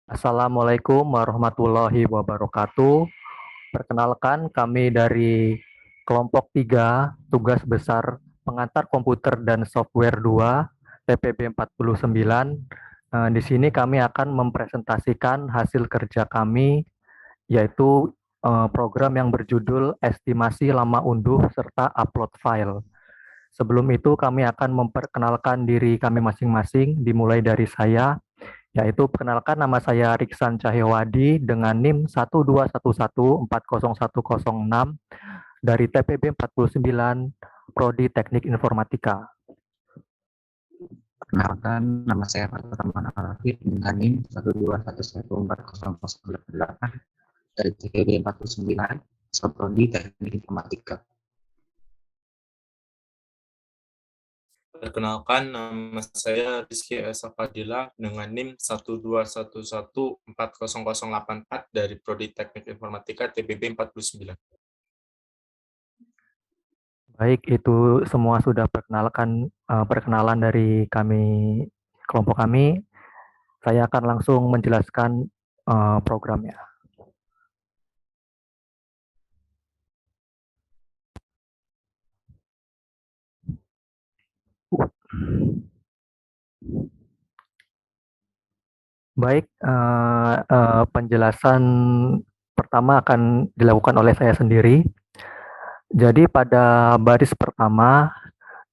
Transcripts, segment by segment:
Assalamualaikum warahmatullahi wabarakatuh. Perkenalkan, kami dari kelompok 3, tugas besar pengantar komputer dan software 2, TPB 49. Di sini kami akan mempresentasikan hasil kerja kami, yaitu program yang berjudul estimasi lama unduh serta upload file. Sebelum itu, kami akan memperkenalkan diri kami masing-masing, dimulai dari saya, yaitu perkenalkan, nama saya Riksan Cahyawadi dengan NIM 121140106 dari TPB 49 Prodi Teknik Informatika. Perkenalkan, nama saya Fathur Arafid dengan NIM 121140008 dari TPB 49 Prodi Teknik Informatika. Perkenalkan, nama saya Rizky Esa Fadila dengan NIM 121140084 dari Prodi Teknik Informatika TPB 49. Baik, itu semua sudah perkenalan dari kelompok kami. Saya akan langsung menjelaskan programnya. Baik, penjelasan pertama akan dilakukan oleh saya sendiri. Jadi pada baris pertama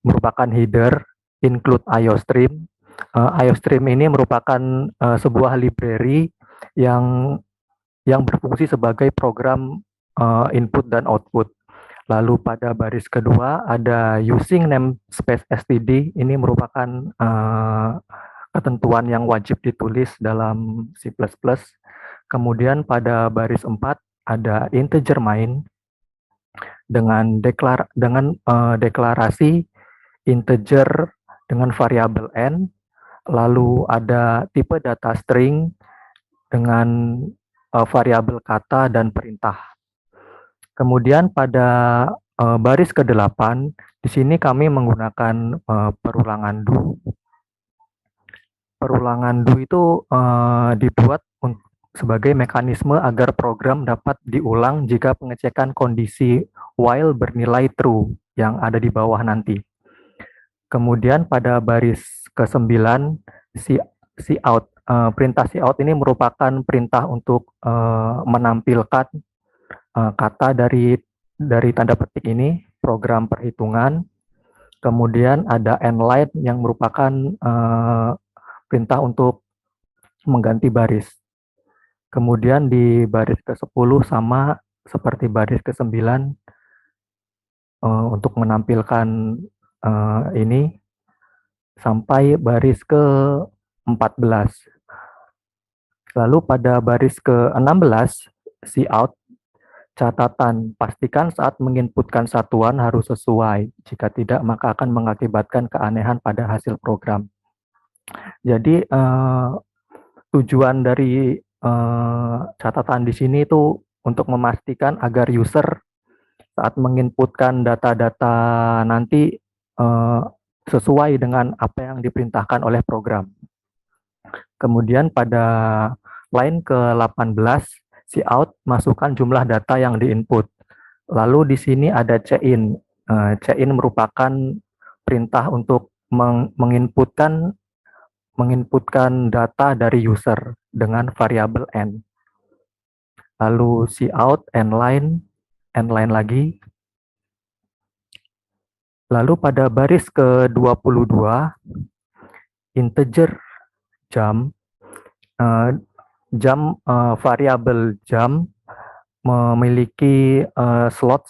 merupakan header include IOStream. IOStream ini merupakan sebuah library yang berfungsi sebagai program input dan output. Lalu pada baris kedua ada using namespace std, ini merupakan ketentuan yang wajib ditulis dalam C++. Kemudian pada baris 4 ada integer main dengan deklarasi integer dengan variabel n, lalu ada tipe data string dengan variabel kata dan perintah. Kemudian pada baris ke-8, di sini kami menggunakan perulangan do. Perulangan do itu dibuat sebagai mekanisme agar program dapat diulang jika pengecekan kondisi while bernilai true yang ada di bawah nanti. Kemudian pada baris ke-9, cout. Perintah cout ini merupakan perintah untuk menampilkan kata dari tanda petik ini, program perhitungan. Kemudian ada endline yang merupakan perintah untuk mengganti baris. Kemudian di baris ke-10 sama seperti baris ke-9 untuk menampilkan ini sampai baris ke-14. Lalu pada baris ke-16, cout, catatan, pastikan saat menginputkan satuan harus sesuai. Jika tidak, maka akan mengakibatkan keanehan pada hasil program. Jadi tujuan dari catatan di sini itu untuk memastikan agar user saat menginputkan data-data nanti sesuai dengan apa yang diperintahkan oleh program. Kemudian pada line ke-18, cout, masukkan jumlah data yang diinput. Lalu di sini ada cin. Cin merupakan perintah untuk menginputkan data dari user dengan variabel n. Lalu cout, endline lagi. Lalu pada baris ke-22, integer jam, variabel jam memiliki slot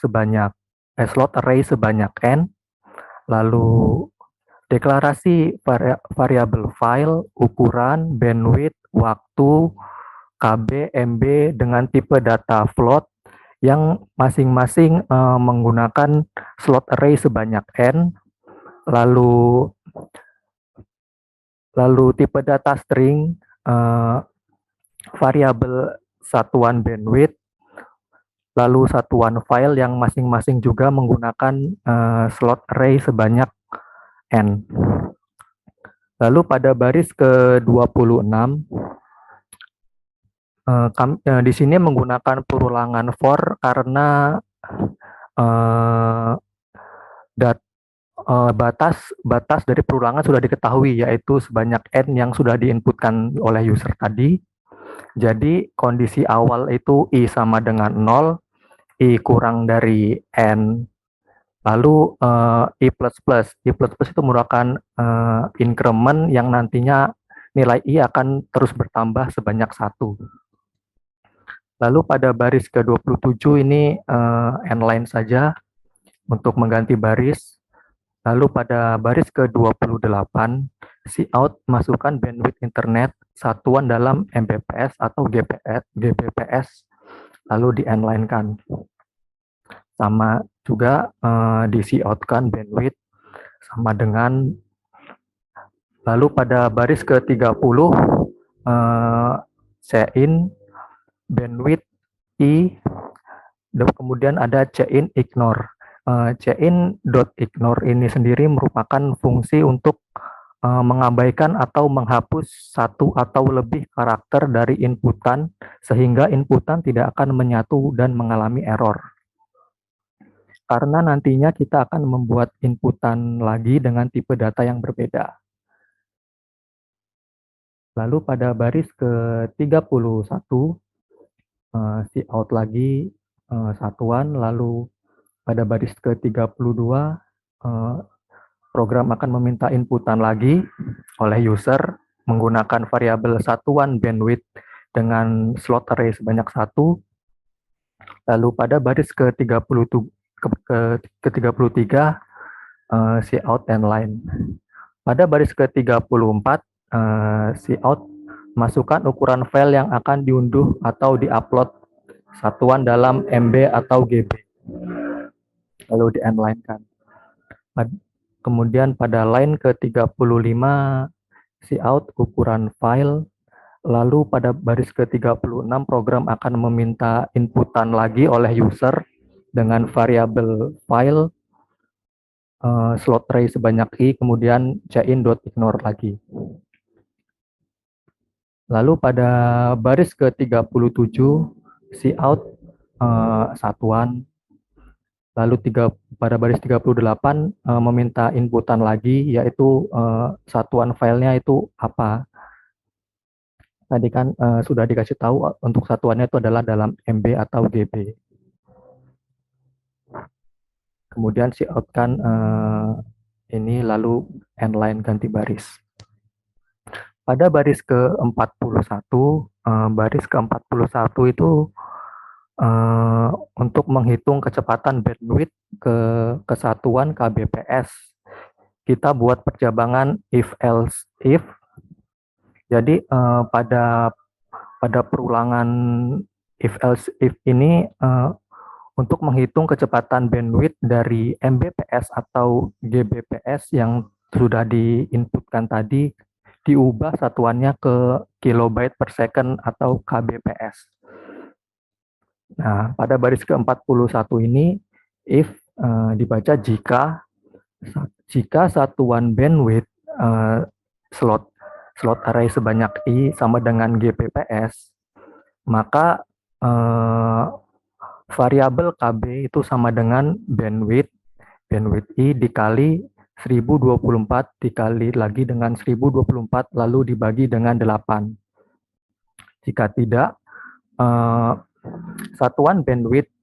array sebanyak n. Lalu deklarasi variabel file, ukuran, bandwidth, waktu, KB, MB dengan tipe data float yang masing-masing menggunakan slot array sebanyak n. Lalu tipe data string, variabel satuan bandwidth, lalu satuan file yang masing-masing juga menggunakan slot array sebanyak n. Lalu pada baris ke-26 Di sini menggunakan perulangan for karena batas dari perulangan sudah diketahui, yaitu sebanyak n yang sudah diinputkan oleh user tadi. Jadi kondisi awal itu i sama dengan 0, i kurang dari n, lalu i++. I++ itu merupakan increment yang nantinya nilai i akan terus bertambah sebanyak 1. Lalu pada baris ke-27 ini n-line saja untuk mengganti baris. Lalu pada baris ke-28, cout masukkan bandwidth internet satuan dalam Mbps atau Gbps, lalu di n-line kan. Sama juga di cout kan bandwidth sama dengan, lalu pada baris ke-30 cin bandwidth i, kemudian ada cin ignore. Cin.ignore ini sendiri merupakan fungsi untuk mengabaikan atau menghapus satu atau lebih karakter dari inputan sehingga inputan tidak akan menyatu dan mengalami error. Karena nantinya kita akan membuat inputan lagi dengan tipe data yang berbeda. Lalu pada baris ke-31 cout lagi satuan, lalu pada baris ke-32, program akan meminta inputan lagi oleh user menggunakan variabel satuan bandwidth dengan slot array sebanyak 1. Lalu pada baris ke-33, cout n-line. Pada baris ke-34, cout masukkan ukuran file yang akan diunduh atau diupload satuan dalam MB atau GB. Lalu di n-line kan. Kemudian pada line ke-35, cout ukuran file. Lalu pada baris ke-36, program akan meminta inputan lagi oleh user dengan variabel file, slot array sebanyak i, kemudian cin.ignore lagi. Lalu pada baris ke-37, cout satuan. Lalu pada baris 38 meminta inputan lagi, yaitu satuan filenya itu apa. Tadi kan sudah dikasih tahu untuk satuannya itu adalah dalam MB atau GB. Kemudian cout kan ini, lalu n-line ganti baris. Pada baris ke-41, itu untuk menghitung kecepatan bandwidth ke kesatuan kbps, kita buat perjabangan if else if. Jadi pada perulangan if else if ini untuk menghitung kecepatan bandwidth dari Mbps atau Gbps yang sudah diinputkan tadi, diubah satuannya ke kilobyte per second atau kbps. Nah, pada baris ke-41 ini, if dibaca jika satuan bandwidth slot array sebanyak i sama dengan Gbps, maka variabel kb itu sama dengan bandwidth i dikali 1024 dikali lagi dengan 1024 lalu dibagi dengan 8. Jika tidak, satuan bandwidth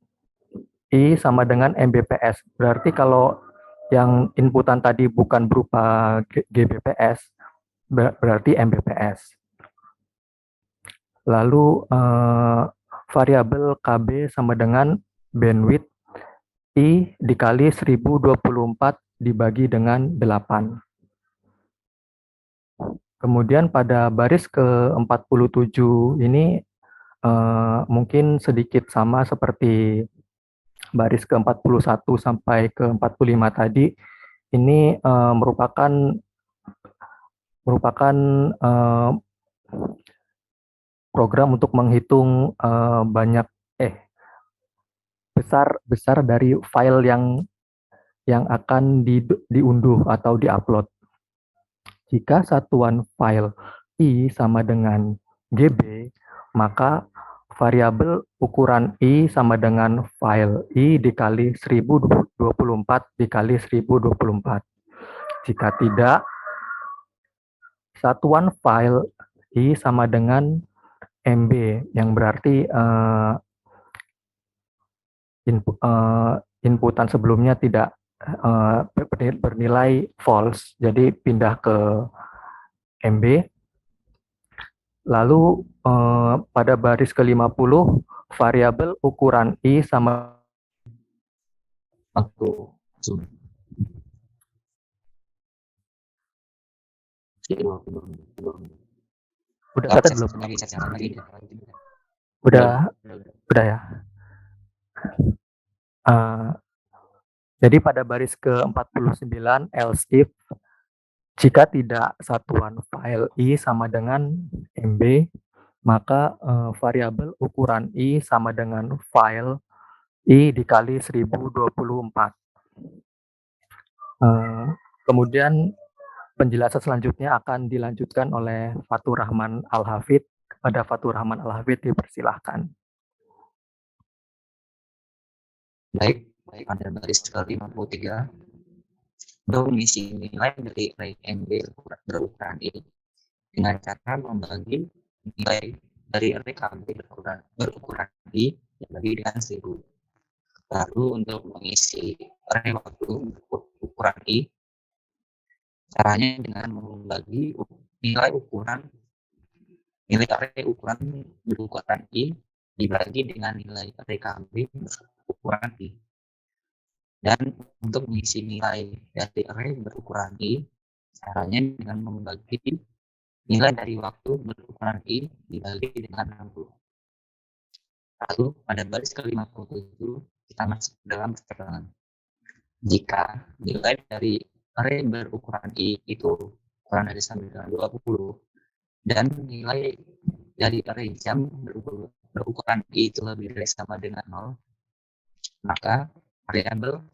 i sama dengan Mbps. Berarti kalau yang inputan tadi bukan berupa Gbps, berarti Mbps. Lalu variabel kb sama dengan bandwidth i dikali 1024 dibagi dengan 8. Kemudian pada baris ke-47 ini mungkin sedikit sama seperti baris ke-41 sampai ke-45 tadi. Ini merupakan program untuk menghitung besar dari file yang akan diunduh atau diupload. Jika satuan file i sama dengan GB, maka variabel ukuran I sama dengan file I dikali 1024 dikali 1024. Jika tidak, satuan file I sama dengan MB, yang berarti inputan sebelumnya tidak bernilai false, jadi pindah ke MB. Lalu pada baris ke-50, variabel ukuran I sama waktu Zoom. udah catat belum? Udah ya. Jadi pada baris ke-49 else if jika tidak satuan file I sama dengan MB, maka variabel ukuran I sama dengan file I dikali 1024. Kemudian penjelasan selanjutnya akan dilanjutkan oleh Fatur Rahman Al-Hafidh. Kepada Fatur Rahman Al-Hafidh dipersilahkan. Baik, pada baris ke-53, untuk mengisi nilai dari array MB berukuran I dengan cara membagi nilai dari array KB berukuran I dibagi dengan 1000. Lalu untuk mengisi array waktu berukuran I, caranya dengan membagi nilai array ukuran berukuran I dibagi dengan nilai array KB berukuran I. Dan untuk mengisi nilai dari array berukuran I, caranya dengan membagi nilai dari waktu berukuran I dibagi dengan 60. Lalu pada baris ke-57 kita masuk dalam keterangan. Jika nilai dari array berukuran I itu kurang dari sama dengan 20 dan nilai dari array jam berukuran I itu lebih dari sama dengan 0, maka variabel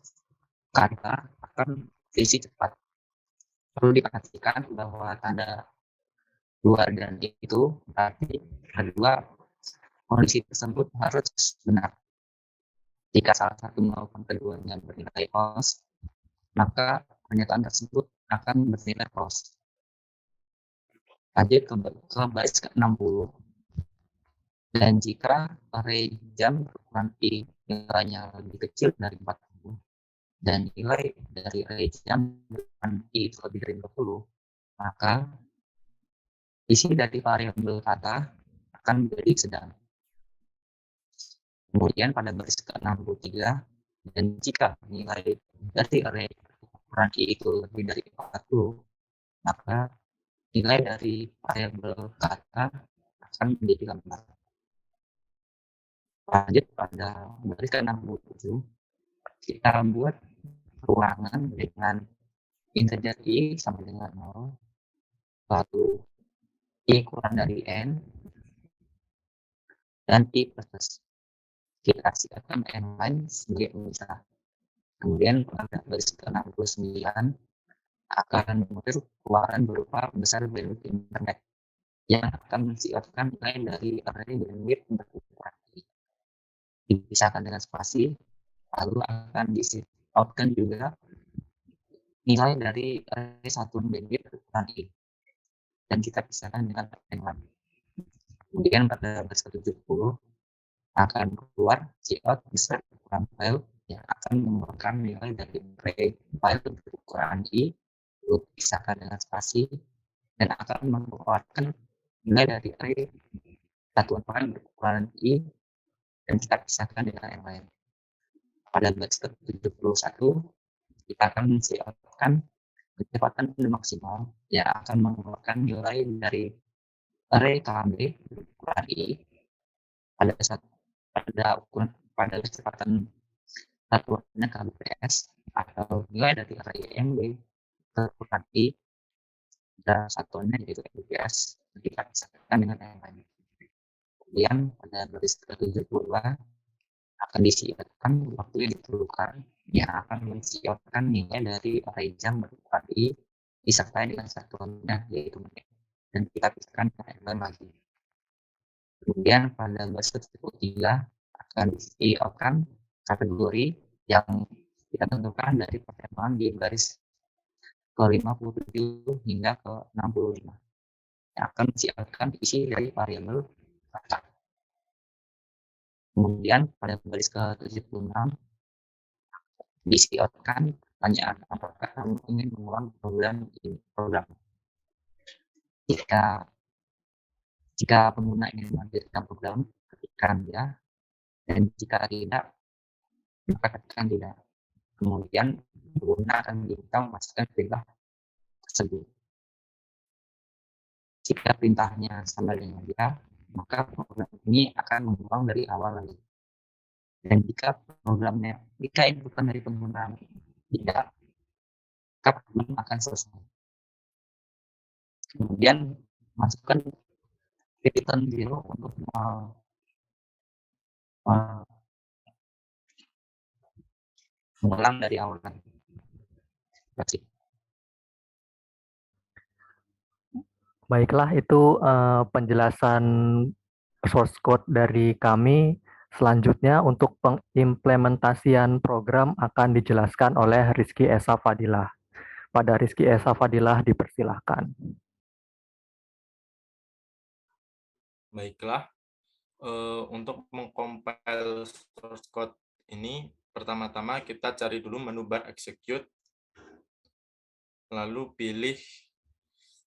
kata akan diisi cepat. Perlu diperhatikan bahwa tanda luar dan itu berarti kedua kondisi tersebut harus benar. Jika salah satu maupun keduanya bernilai false, maka pernyataan tersebut akan bernilai false. Lanjut ke baris ke-60. Dan jika array jam berukuran I nilainya lebih kecil dari 40 dan nilai dari array jam berukuran I itu lebih dari 20, maka isi dari variabel kata akan menjadi sedang. Kemudian pada baris ke-63, dan jika nilai dari array ukuran I itu lebih dari 40, maka nilai dari variabel kata akan menjadi lembar. Lanjut pada baris ke-67, kita buat ruangan dengan integer I sama dengan 0, lalu I kurang dari N, dan I plus. Kita siapkan N lain sebagai pemisah. Kemudian pada baris ke-69 akan muncul keluaran berupa besar bandwidth internet yang akan mensiapkan nilai dari array bandwidth berukuran I. Dipisahkan dengan spasi, lalu akan di-outkan juga nilai dari array satuan bandwidth berukuran I. Dan kita pisahkan dengan N1. Kemudian pada baris ke-70 akan keluar cout besar ukuran file yang akan mengeluarkan nilai dari array file berukuran I, lalu pisahkan dengan spasi, dan akan mengeluarkan nilai dari array satuan file berukuran I, dan kita pisahkan dengan yang lain. Pada baris ke-71 kita akan mensiapkan kecepatan maksimal yang akan mengeluarkan nilai dari array KB berukuran I pada kecepatan satuannya kbps atau nilai dari array MB berukuran I pada satuannya yaitu mbps. Kita pisahkan dengan yang lain. Kemudian pada baris ke-72 akan disiapkan waktu yang diperlukan yang akan mensiapkan nilai dari array jam berukuran I disertai dengan satuannya yaitu menit, dan kita pisahkan dengan yang lain lagi. Kemudian pada baris 1.3 akan di-out-kan kategori yang kita tentukan dari pertemuan di baris ke-57 hingga ke-65 yang akan di-out-kan diisi dari variabel data. Kemudian pada baris ke-76 di-out-kan pertanyaan apakah kamu ingin mengulang program. Jika pengguna ingin melanjutkan program, ketikkan ya, dan jika tidak, maka ketikkan tidak. Kemudian pengguna akan diminta memasukkan perintah tersebut. Jika perintahnya sama dengan dia, maka program ini akan mengulang dari awal lagi. Dan jika inputan dari pengguna tidak, maka program akan selesai. Kemudian masukkan return 0 untuk mengulang dari awal lagi. Terima kasih. Baiklah, itu penjelasan source code dari kami. Selanjutnya untuk pengimplementasian program akan dijelaskan oleh Rizky Esa Fadilah. Pada Rizky Esa Fadilah dipersilahkan. Baiklah, untuk mengcompile source code ini, pertama-tama kita cari dulu menu bar execute, lalu pilih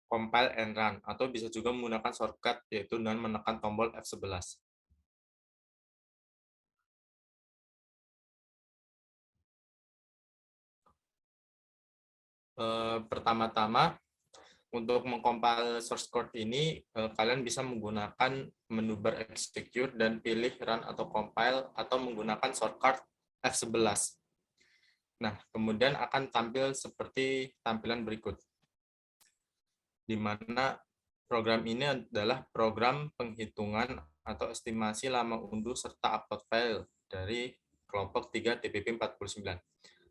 compile and run, atau bisa juga menggunakan shortcut, yaitu dengan menekan tombol F11. Pertama-tama, untuk mengcompile source code ini, kalian bisa menggunakan menu bar execute dan pilih run atau compile, atau menggunakan shortcut F11. Nah, kemudian akan tampil seperti tampilan berikut, di mana program ini adalah program penghitungan atau estimasi lama unduh serta upload file dari kelompok 3 TPP 49.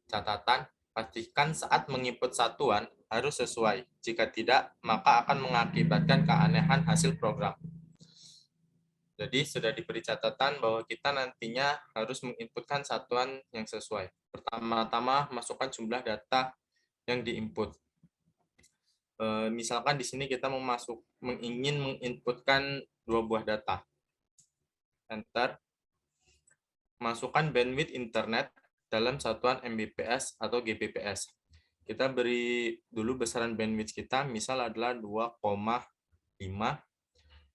Catatan, pastikan saat menginput satuan harus sesuai. Jika tidak, maka akan mengakibatkan keanehan hasil program. Jadi sudah diberi catatan bahwa kita nantinya harus menginputkan satuan yang sesuai. Pertama-tama, masukkan jumlah data yang diinput. Misalkan di sini kita ingin menginputkan 2 buah data. Enter. Masukkan bandwidth internet dalam satuan Mbps atau Gbps. Kita beri dulu besaran bandwidth kita, misal adalah 2,5.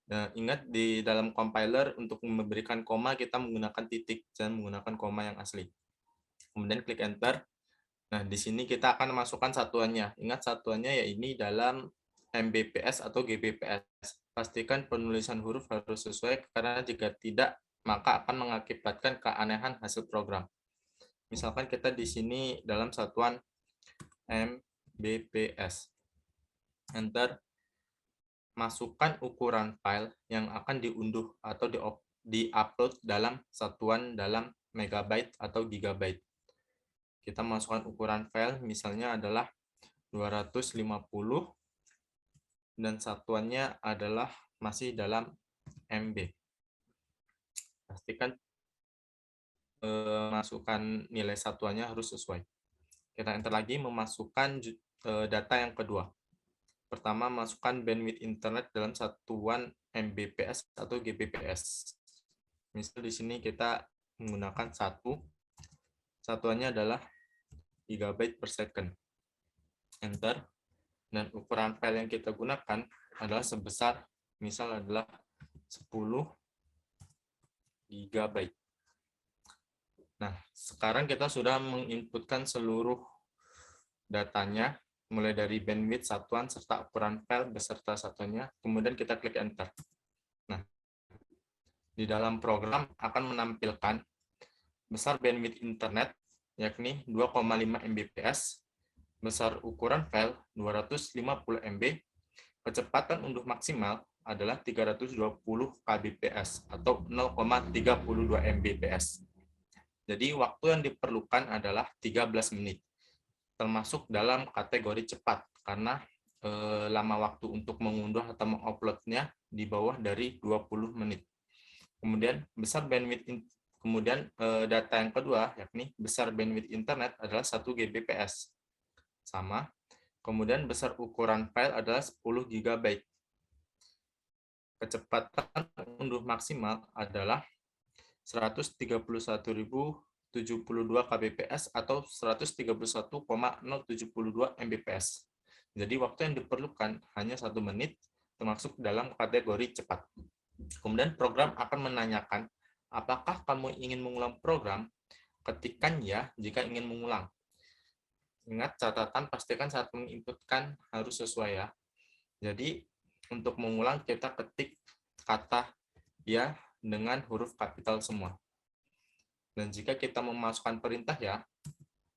Nah, ingat di dalam compiler untuk memberikan koma kita menggunakan titik, dan menggunakan koma yang asli. Kemudian klik enter. Nah, di sini kita akan masukkan satuannya. Ingat satuannya ya ini dalam Mbps atau Gbps. Pastikan penulisan huruf harus sesuai, karena jika tidak, maka akan mengakibatkan keanehan hasil program. Misalkan kita di sini dalam satuan Mbps. Enter. Masukkan ukuran file yang akan diunduh atau di-upload dalam satuan dalam megabyte atau gigabyte. Kita masukkan ukuran file, misalnya adalah 250, dan satuannya adalah masih dalam MB. Pastikan masukkan nilai satuannya harus sesuai. Kita enter lagi, memasukkan data yang kedua. Pertama, masukkan bandwidth internet dalam satuan Mbps atau Gbps. Misal di sini kita menggunakan satuannya adalah gigabyte per second. Enter. Dan ukuran file yang kita gunakan adalah sebesar, misal adalah 10 gigabyte. Nah, sekarang kita sudah menginputkan seluruh datanya, mulai dari bandwidth satuan serta ukuran file beserta satuannya, kemudian kita klik enter. Nah, di dalam program akan menampilkan besar bandwidth internet, yakni 2,5 Mbps, besar ukuran file 250 MB, kecepatan unduh maksimal adalah 320 kbps atau 0,32 Mbps. Jadi waktu yang diperlukan adalah 13 menit. Termasuk dalam kategori cepat, karena lama waktu untuk mengunduh atau menguploadnya di bawah dari 20 menit. Kemudian data yang kedua, yakni besar bandwidth internet adalah 1 Gbps. Sama. Kemudian besar ukuran file adalah 10 GB. Kecepatan unduh maksimal adalah 131.072 kbps atau 131,072 mbps. Jadi waktu yang diperlukan hanya 1 menit, termasuk dalam kategori cepat. Kemudian program akan menanyakan, apakah kamu ingin mengulang program? Ketikkan ya jika ingin mengulang. Ingat catatan, pastikan saat menginputkan harus sesuai ya. Jadi untuk mengulang kita ketik kata ya dengan huruf kapital semua. Dan jika kita memasukkan perintah ya,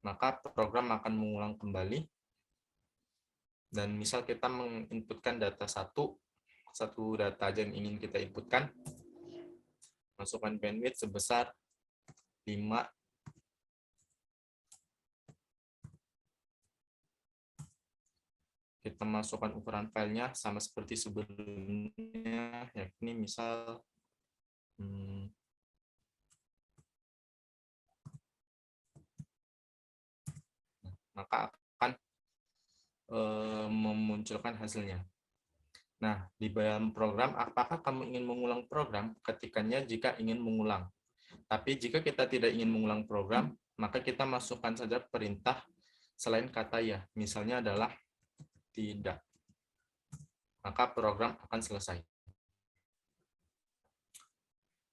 maka program akan mengulang kembali. Dan misal kita menginputkan data satu data aja yang ingin kita inputkan, masukkan bandwidth sebesar 5. Kita masukkan ukuran filenya sama seperti sebelumnya, yakni misal maka akan memunculkan hasilnya. Nah, di dalam program, apakah kamu ingin mengulang program? Ketikannya jika ingin mengulang. Tapi jika kita tidak ingin mengulang program, maka kita masukkan saja perintah selain kata ya. Misalnya adalah tidak. Maka program akan selesai.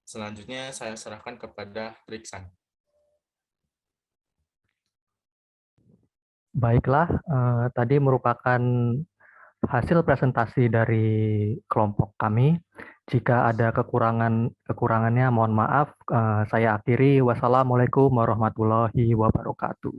Selanjutnya saya serahkan kepada Riksan. Baiklah, tadi merupakan hasil presentasi dari kelompok kami. Jika ada kekurangannya mohon maaf. Saya akhiri. Wassalamualaikum warahmatullahi wabarakatuh.